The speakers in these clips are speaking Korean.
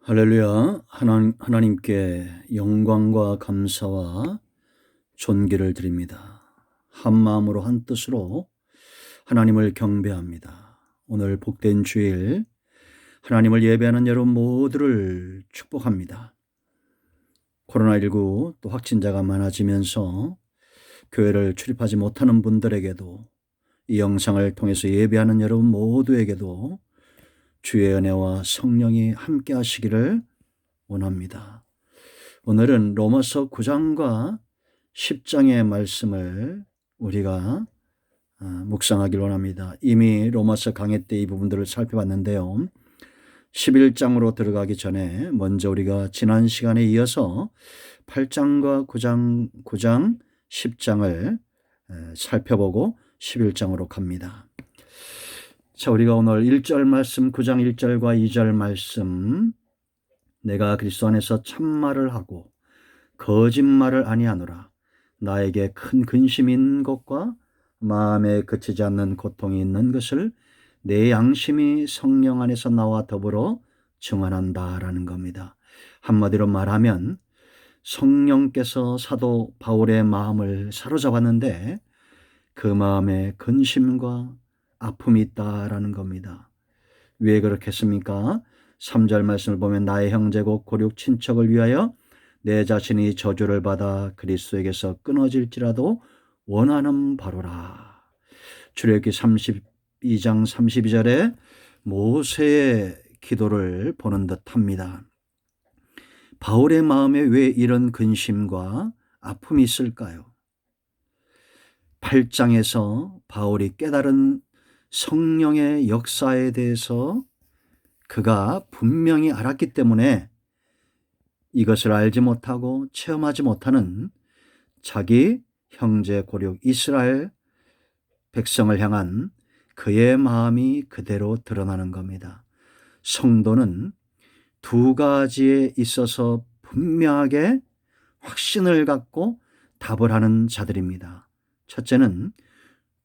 할렐루야. 하나님께 영광과 감사와 존귀를 드립니다. 한 마음으로 한 뜻으로 하나님을 경배합니다. 오늘 복된 주일 하나님을 예배하는 여러분 모두를 축복합니다. 코로나19 또 확진자가 많아지면서 교회를 출입하지 못하는 분들에게도 이 영상을 통해서 예배하는 여러분 모두에게도 주의 은혜와 성령이 함께 하시기를 원합니다. 오늘은 로마서 9장과 10장의 말씀을 우리가 묵상하기를 원합니다. 이미 로마서 강해 때 이 부분들을 살펴봤는데요. 11장으로 들어가기 전에 먼저 우리가 지난 시간에 이어서 8장과 9장 10장을 살펴보고 11장으로 갑니다. 자, 우리가 오늘 1절 말씀, 9장 1절과 2절 말씀, 내가 그리스도 안에서 참말을 하고 거짓말을 아니하노라. 나에게 큰 근심이 있는 것과 마음에 그치지 않는 고통이 있는 것을 내 양심이 성령 안에서 나와 더불어 증언한다라는 겁니다. 한마디로 말하면 성령께서 사도 바울의 마음을 사로잡았는데 그 마음에 근심과 아픔이 있다라는 겁니다. 왜 그렇겠습니까? 3절 말씀을 보면 나의 형제고 고륙 친척을 위하여 내 자신이 저주를 받아 그리스도에게서 끊어질지라도 원하는 바로라. 출애굽기 32장 32절에 모세의 기도를 보는 듯합니다. 바울의 마음에 왜 이런 근심과 아픔이 있을까요? 8장에서 바울이 깨달은 성령의 역사에 대해서 그가 분명히 알았기 때문에 이것을 알지 못하고 체험하지 못하는 자기 형제 고륙 이스라엘 백성을 향한 그의 마음이 그대로 드러나는 겁니다. 성도는 두 가지에 있어서 분명하게 확신을 갖고 답을 하는 자들입니다. 첫째는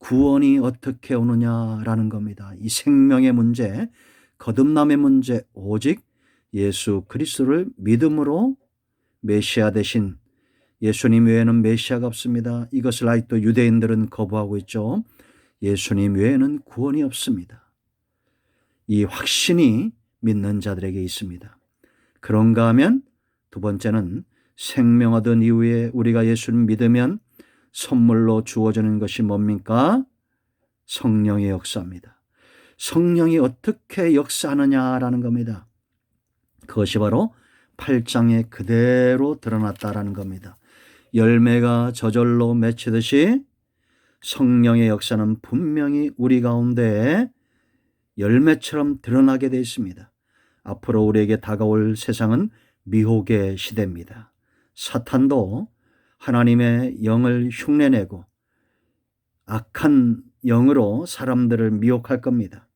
구원이 어떻게 오느냐라는 겁니다. 이 생명의 문제, 거듭남의 문제, 오직 예수 그리스도를 믿음으로 메시아 대신 예수님 외에는 메시아가 없습니다. 이것을 아직도 유대인들은 거부하고 있죠. 예수님 외에는 구원이 없습니다. 이 확신이 믿는 자들에게 있습니다. 그런가 하면 두 번째는 생명 얻은 이후에 우리가 예수를 믿으면 선물로 주어지는 것이 뭡니까? 성령의 역사입니다. 성령이 어떻게 역사하느냐라는 겁니다. 그것이 바로 8장에 그대로 드러났다라는 겁니다. 열매가 저절로 맺히듯이 성령의 역사는 분명히 우리 가운데 열매처럼 드러나게 되어 있습니다. 앞으로 우리에게 다가올 세상은 미혹의 시대입니다. 사탄도 하나님의 영을 흉내내고 악한 영으로 사람들을 미혹할 겁니다.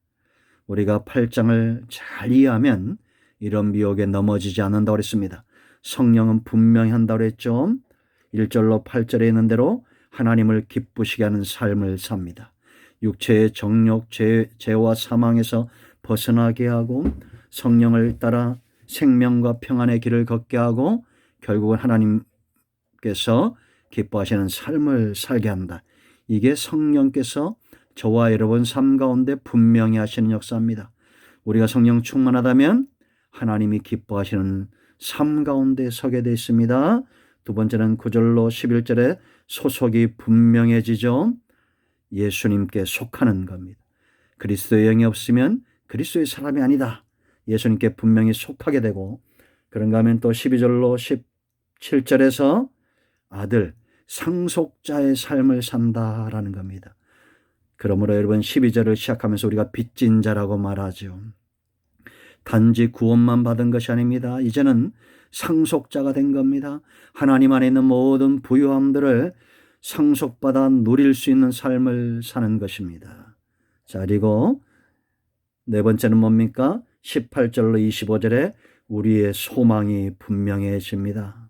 우리가 8장을 잘 이해하면 이런 미혹에 넘어지지 않는다고 했습니다. 성령은 분명히 한다고 했죠. 1절로 8절에 있는 대로 하나님을 기쁘시게 하는 삶을 삽니다. 육체의 정욕, 죄와 사망에서 벗어나게 하고 성령을 따라 생명과 평안의 길을 걷게 하고 결국은 하나님께서 기뻐하시는 삶을 살게 한다. 이게 성령께서 저와 여러분 삶 가운데 분명히 하시는 역사입니다. 우리가 성령 충만하다면 하나님이 기뻐하시는 삶 가운데 서게 되어 있습니다. 두 번째는 9절로 11절에 소속이 분명해지죠. 예수님께 속하는 겁니다. 그리스도의 영이 없으면 그리스도의 사람이 아니다. 예수님께 분명히 속하게 되고, 그런가 하면 또 12절로 17절에서 아들, 상속자의 삶을 산다라는 겁니다. 그러므로 여러분 12절을 시작하면서 우리가 빚진 자라고 말하죠. 단지 구원만 받은 것이 아닙니다. 이제는 상속자가 된 겁니다. 하나님 안에 있는 모든 부유함들을 상속받아 누릴 수 있는 삶을 사는 것입니다. 자, 그리고 네 번째는 뭡니까? 18절로 25절에 우리의 소망이 분명해집니다.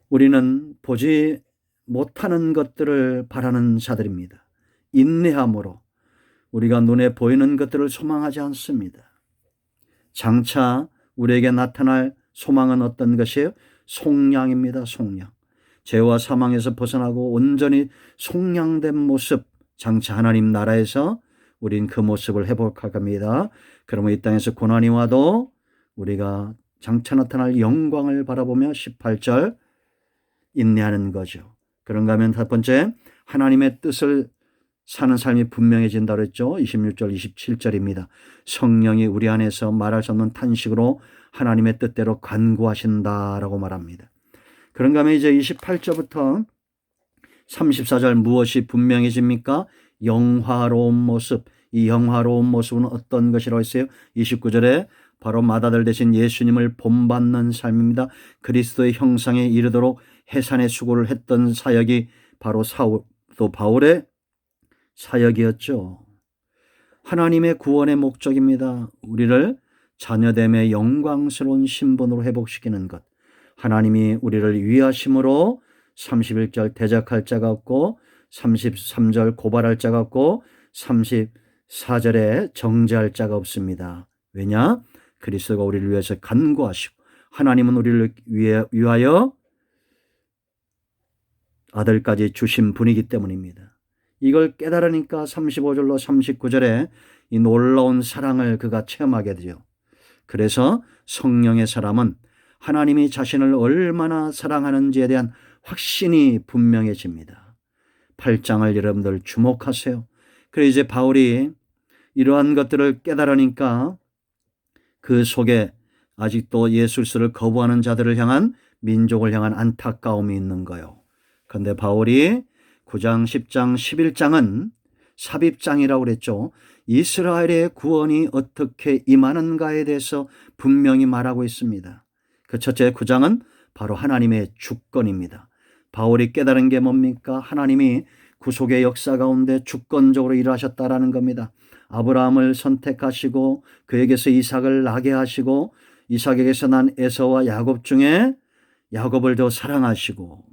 우리는 보지 못하는 것들을 바라는 자들입니다. 인내함으로 우리가 눈에 보이는 것들을 소망하지 않습니다. 장차 우리에게 나타날 소망은 어떤 것이에요? 속량입니다. 속량. 죄와 사망에서 벗어나고 온전히 속량된 모습, 장차 하나님 나라에서 우린 그 모습을 회복할 겁니다. 그러면 이 땅에서 고난이 와도 우리가 장차 나타날 영광을 바라보며 18절 인내하는 거죠. 그런가 하면 첫 번째, 하나님의 뜻을 사는 삶이 분명해진다 그랬죠. 26절 27절입니다. 성령이 우리 안에서 말할 수 없는 탄식으로 하나님의 뜻대로 간구하신다라고 말합니다. 그런가 하면 이제 28절부터 34절 무엇이 분명해집니까? 영화로운 모습. 이 영화로운 모습은 어떤 것이라고 했어요? 29절에 바로 맏아들 대신 예수님을 본받는 삶입니다. 그리스도의 형상에 이르도록 해산의 수고를 했던 사역이 바로 또 바울의 사역이었죠. 하나님의 구원의 목적입니다. 우리를 자녀됨의 영광스러운 신분으로 회복시키는 것. 하나님이 우리를 위하심으로 31절 대적할 자가 없고 33절 고발할 자가 없고 34절에 정죄할 자가 없습니다. 왜냐? 그리스도가 우리를 위해서 간구하시고 하나님은 우리를 위하여 아들까지 주신 분이기 때문입니다. 이걸 깨달으니까 35절로 39절에 이 놀라운 사랑을 그가 체험하게 되죠. 그래서 성령의 사람은 하나님이 자신을 얼마나 사랑하는지에 대한 확신이 분명해집니다. 8장을 여러분들 주목하세요. 그래서 이제 바울이 이러한 것들을 깨달으니까 그 속에 아직도 예수를 거부하는 자들을 향한 민족을 향한 안타까움이 있는 거예요. 그런데 바울이 9장, 10장, 11장은 삽입장이라고 그랬죠. 이스라엘의 구원이 어떻게 임하는가에 대해서 분명히 말하고 있습니다. 그 첫째 9장은 바로 하나님의 주권입니다. 바울이 깨달은 게 뭡니까? 하나님이 구속의 역사 가운데 주권적으로 일하셨다라는 겁니다. 아브라함을 선택하시고 그에게서 이삭을 나게 하시고 이삭에게서 난 에서와 야곱 중에 야곱을 더 사랑하시고,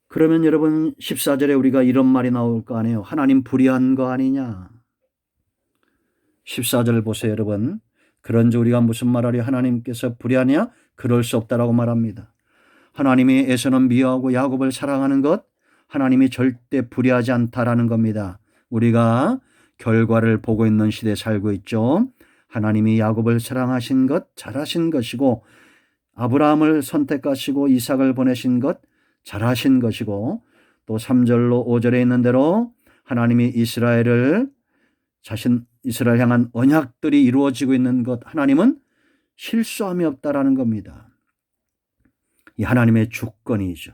그러면 여러분 14절에 우리가 이런 말이 나올 거 아니에요. 하나님 불의한 거 아니냐. 14절 보세요 여러분. 그런즉 우리가 무슨 말하리? 하나님께서 불의하냐? 그럴 수 없다라고 말합니다. 하나님이 에서는 미워하고 야곱을 사랑하는 것, 하나님이 절대 불의하지 않다라는 겁니다. 우리가 결과를 보고 있는 시대에 살고 있죠. 하나님이 야곱을 사랑하신 것 잘하신 것이고, 아브라함을 선택하시고 이삭을 보내신 것 잘하신 것이고, 또 3절로 5절에 있는 대로 하나님이 이스라엘 향한 언약들이 이루어지고 있는 것, 하나님은 실수함이 없다라는 겁니다. 이 하나님의 주권이죠.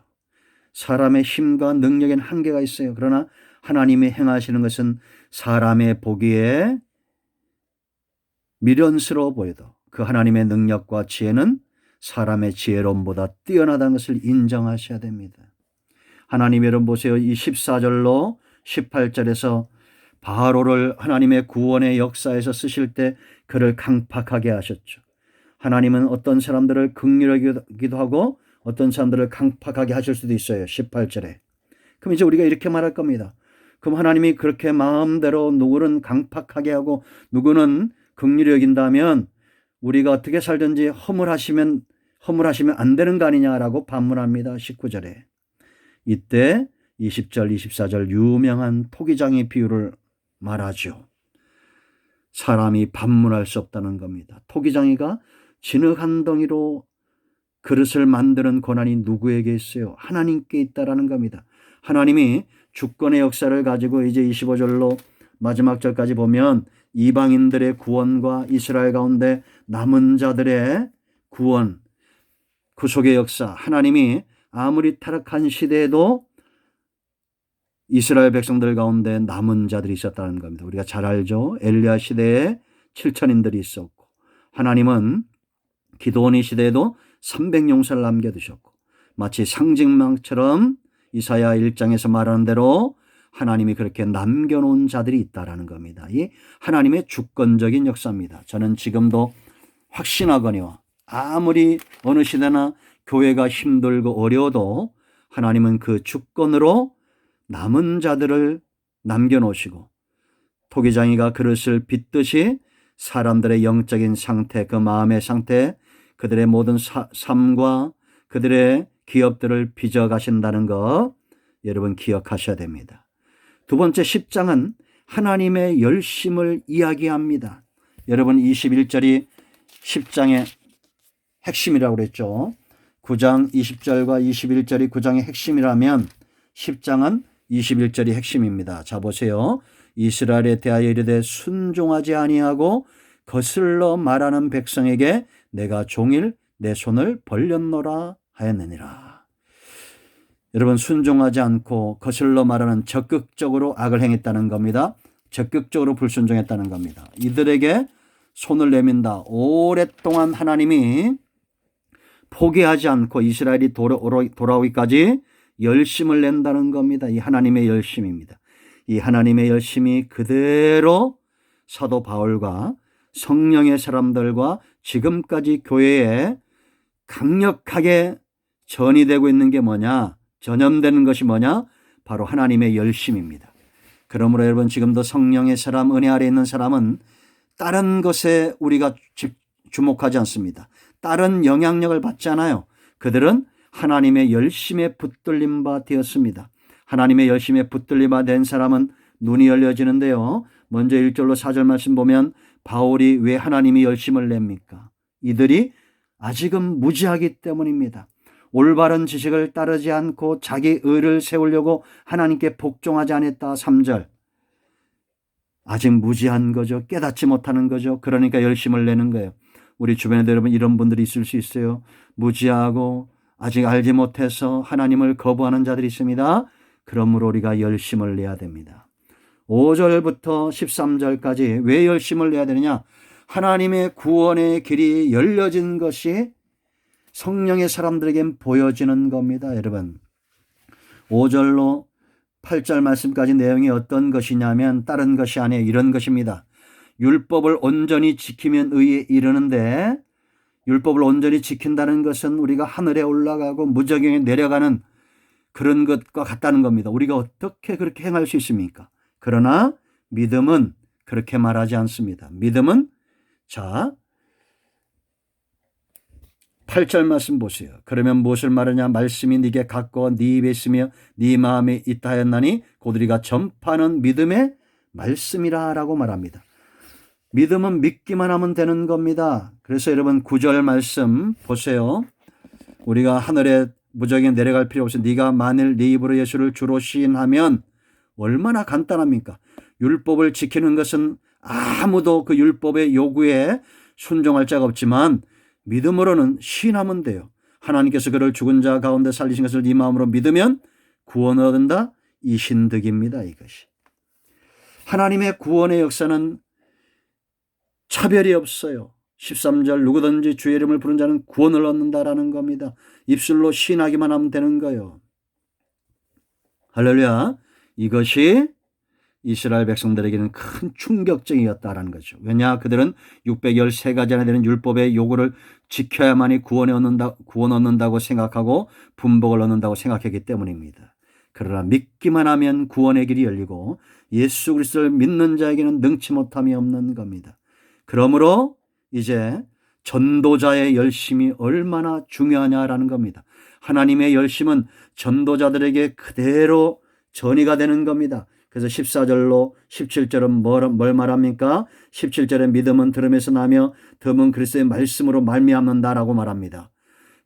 사람의 힘과 능력엔 한계가 있어요. 그러나 하나님이 행하시는 것은 사람의 보기에 미련스러워 보여도 그 하나님의 능력과 지혜는 사람의 지혜로움보다 뛰어나다는 것을 인정하셔야 됩니다. 하나님 여러분 보세요. 이 14절로 18절에서 바로를 하나님의 구원의 역사에서 쓰실 때 그를 강팍하게 하셨죠. 하나님은 어떤 사람들을 긍휼하기도 하고 어떤 사람들을 강팍하게 하실 수도 있어요. 18절에. 그럼 이제 우리가 이렇게 말할 겁니다. 그럼 하나님이 그렇게 마음대로 누구는 강팍하게 하고 누구는 긍휼히 여긴다면 우리가 어떻게 살든지 허물하시면 안 되는 거 아니냐라고 반문합니다. 19절에. 이때 20절, 24절 유명한 토기장의 비유를 말하죠. 사람이 반문할 수 없다는 겁니다. 토기장이가 진흙 한 덩이로 그릇을 만드는 권한이 누구에게 있어요? 하나님께 있다라는 겁니다. 하나님이 주권의 역사를 가지고 이제 25절로 마지막 절까지 보면 이방인들의 구원과 이스라엘 가운데 남은 자들의 구원, 구속의 역사, 하나님이 아무리 타락한 시대에도 이스라엘 백성들 가운데 남은 자들이 있었다는 겁니다. 우리가 잘 알죠. 엘리야 시대에 7천인들이 있었고, 하나님은 기드온의 시대에도 300용사를 남겨두셨고, 마치 상징망처럼 이사야 1장에서 말하는 대로 하나님이 그렇게 남겨놓은 자들이 있다라는 겁니다. 이 하나님의 주권적인 역사입니다. 저는 지금도 확신하거니와 아무리 어느 시대나 교회가 힘들고 어려워도 하나님은 그 주권으로 남은 자들을 남겨놓으시고, 토기장이가 그릇을 빚듯이 사람들의 영적인 상태, 그 마음의 상태, 그들의 모든 삶과 그들의 기업들을 빚어가신다는 거 여러분 기억하셔야 됩니다. 두 번째 10장은 하나님의 열심을 이야기합니다. 여러분 21절이 10장의 핵심이라고 그랬죠. 9장 20절과 21절이 9장의 핵심이라면 10장은 21절이 핵심입니다. 자 보세요. 이스라엘에 대하여 이르되 순종하지 아니하고 거슬러 말하는 백성에게 내가 종일 내 손을 벌렸노라 하였느니라. 여러분 순종하지 않고 거슬러 말하는 적극적으로 악을 행했다는 겁니다. 적극적으로 불순종했다는 겁니다. 이들에게 손을 내민다. 오랫동안 하나님이 포기하지 않고 이스라엘이 돌아오기까지 열심을 낸다는 겁니다. 이 하나님의 열심입니다. 이 하나님의 열심이 그대로 사도 바울과 성령의 사람들과 지금까지 교회에 강력하게 전이되고 있는 게 뭐냐? 전염되는 것이 뭐냐? 바로 하나님의 열심입니다. 그러므로 여러분 지금도 성령의 사람, 은혜 아래 있는 사람은 다른 것에 우리가 주목하지 않습니다. 다른 영향력을 받지 않아요. 그들은 하나님의 열심에 붙들림 바 되었습니다. 하나님의 열심에 붙들림 바 된 사람은 눈이 열려지는데요. 먼저 1절로 4절 말씀 보면 바울이 왜 하나님이 열심을 냅니까? 이들이 아직은 무지하기 때문입니다. 올바른 지식을 따르지 않고 자기 의를 세우려고 하나님께 복종하지 않았다. 3절. 아직 무지한 거죠. 깨닫지 못하는 거죠. 그러니까 열심을 내는 거예요. 우리 주변에도 여러분 이런 분들이 있을 수 있어요. 무지하고 아직 알지 못해서 하나님을 거부하는 자들이 있습니다. 그러므로 우리가 열심을 내야 됩니다. 5절부터 13절까지 왜 열심을 내야 되느냐? 하나님의 구원의 길이 열려진 것이 성령의 사람들에겐 보여지는 겁니다. 여러분 5절로 8절 말씀까지 내용이 어떤 것이냐면 다른 것이 아니에요. 이런 것입니다. 율법을 온전히 지키면 의에 이르는데 율법을 온전히 지킨다는 것은 우리가 하늘에 올라가고 무저경에 내려가는 그런 것과 같다는 겁니다. 우리가 어떻게 그렇게 행할 수 있습니까? 그러나 믿음은 그렇게 말하지 않습니다. 믿음은 자 8절 말씀 보세요. 그러면 무엇을 말하냐? 말씀이 네게 가까워 네 입에 있으며 네 마음에 있다 하였나니 곧 우리가 전파하는 믿음의 말씀이라 라고 말합니다. 믿음은 믿기만 하면 되는 겁니다. 그래서 여러분 9절 말씀 보세요. 우리가 하늘에 무저경에 내려갈 필요 없이 네가 만일 네 입으로 예수를 주로 시인하면 얼마나 간단합니까? 율법을 지키는 것은 아무도 그 율법의 요구에 순종할 자가 없지만 믿음으로는 시인하면 돼요. 하나님께서 그를 죽은 자 가운데 살리신 것을 네 마음으로 믿으면 구원을 얻는다. 이 신득입니다. 이것이. 하나님의 구원의 역사는 차별이 없어요. 13절 누구든지 주의 이름을 부른 자는 구원을 얻는다라는 겁니다. 입술로 시인하기만 하면 되는 거예요. 할렐루야. 이것이 이스라엘 백성들에게는 큰 충격적이었다라는 거죠. 왜냐? 그들은 613가지나 되는 율법의 요구를 지켜야만이 구원 얻는다고 생각하고 분복을 얻는다고 생각했기 때문입니다. 그러나 믿기만 하면 구원의 길이 열리고 예수 그리스도를 믿는 자에게는 능치 못함이 없는 겁니다. 그러므로 이제 전도자의 열심이 얼마나 중요하냐라는 겁니다. 하나님의 열심은 전도자들에게 그대로 전이가 되는 겁니다. 그래서 14절로 17절은 뭘 말합니까? 17절에 믿음은 들음에서 나며 들음은 그리스도의 말씀으로 말미암는다라고 말합니다.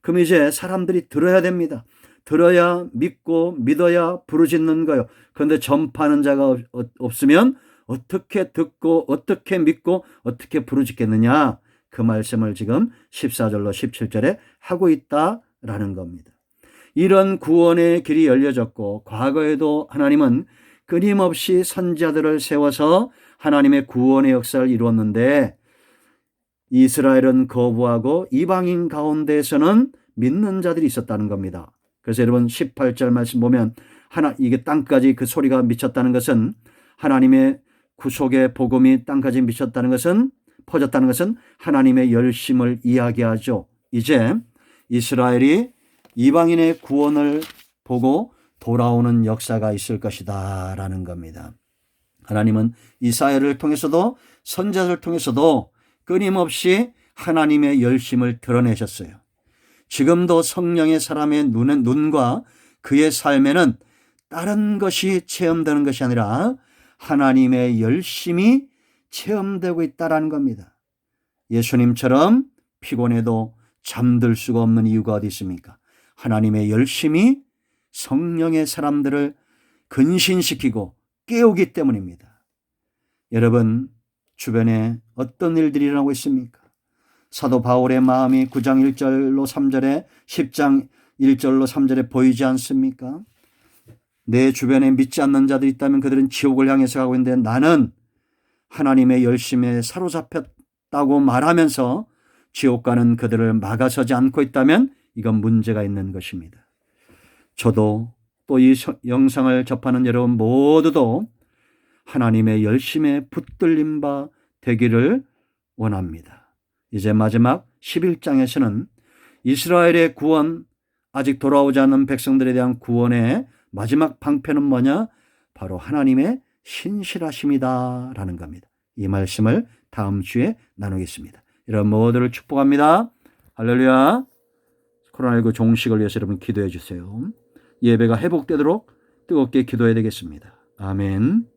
그럼 이제 사람들이 들어야 됩니다. 들어야 믿고 믿어야 부르짖는 거예요. 그런데 전파하는 자가 없으면 어떻게 듣고 어떻게 믿고 어떻게 부르짖겠느냐? 그 말씀을 지금 14절로 17절에 하고 있다라는 겁니다. 이런 구원의 길이 열려졌고 과거에도 하나님은 끊임없이 선지자들을 세워서 하나님의 구원의 역사를 이루었는데 이스라엘은 거부하고 이방인 가운데에서는 믿는 자들이 있었다는 겁니다. 그래서 여러분 18절 말씀 보면 이게 땅까지 그 소리가 미쳤다는 것은 하나님의 구속의 복음이 땅까지 미쳤다는 것은 퍼졌다는 것은 하나님의 열심을 이야기하죠. 이제 이스라엘이 이방인의 구원을 보고 돌아오는 역사가 있을 것이다 라는 겁니다. 하나님은 이사야를 통해서도 선자들 통해서도 끊임없이 하나님의 열심을 드러내셨어요. 지금도 성령의 사람의 눈과 그의 삶에는 다른 것이 체험되는 것이 아니라 하나님의 열심이 체험되고 있다는 겁니다. 예수님처럼 피곤해도 잠들 수가 없는 이유가 어디 있습니까? 하나님의 열심이 성령의 사람들을 근신시키고 깨우기 때문입니다. 여러분 주변에 어떤 일들이 일어나고 있습니까? 사도 바울의 마음이 9장 1절로 3절에 10장 1절로 3절에 보이지 않습니까? 내 주변에 믿지 않는 자들이 있다면 그들은 지옥을 향해서 가고 있는데 나는 하나님의 열심에 사로잡혔다고 말하면서 지옥 가는 그들을 막아서지 않고 있다면 이건 문제가 있는 것입니다. 저도 또 이 영상을 접하는 여러분 모두도 하나님의 열심에 붙들림 바 되기를 원합니다. 이제 마지막 11장에서는 이스라엘의 구원, 아직 돌아오지 않은 백성들에 대한 구원의 마지막 방편은 뭐냐? 바로 하나님의 신실하심이다 라는 겁니다. 이 말씀을 다음 주에 나누겠습니다. 여러분 모두를 축복합니다. 할렐루야. 코로나19 종식을 위해서 여러분 기도해 주세요. 예배가 회복되도록 뜨겁게 기도해야 되겠습니다. 아멘.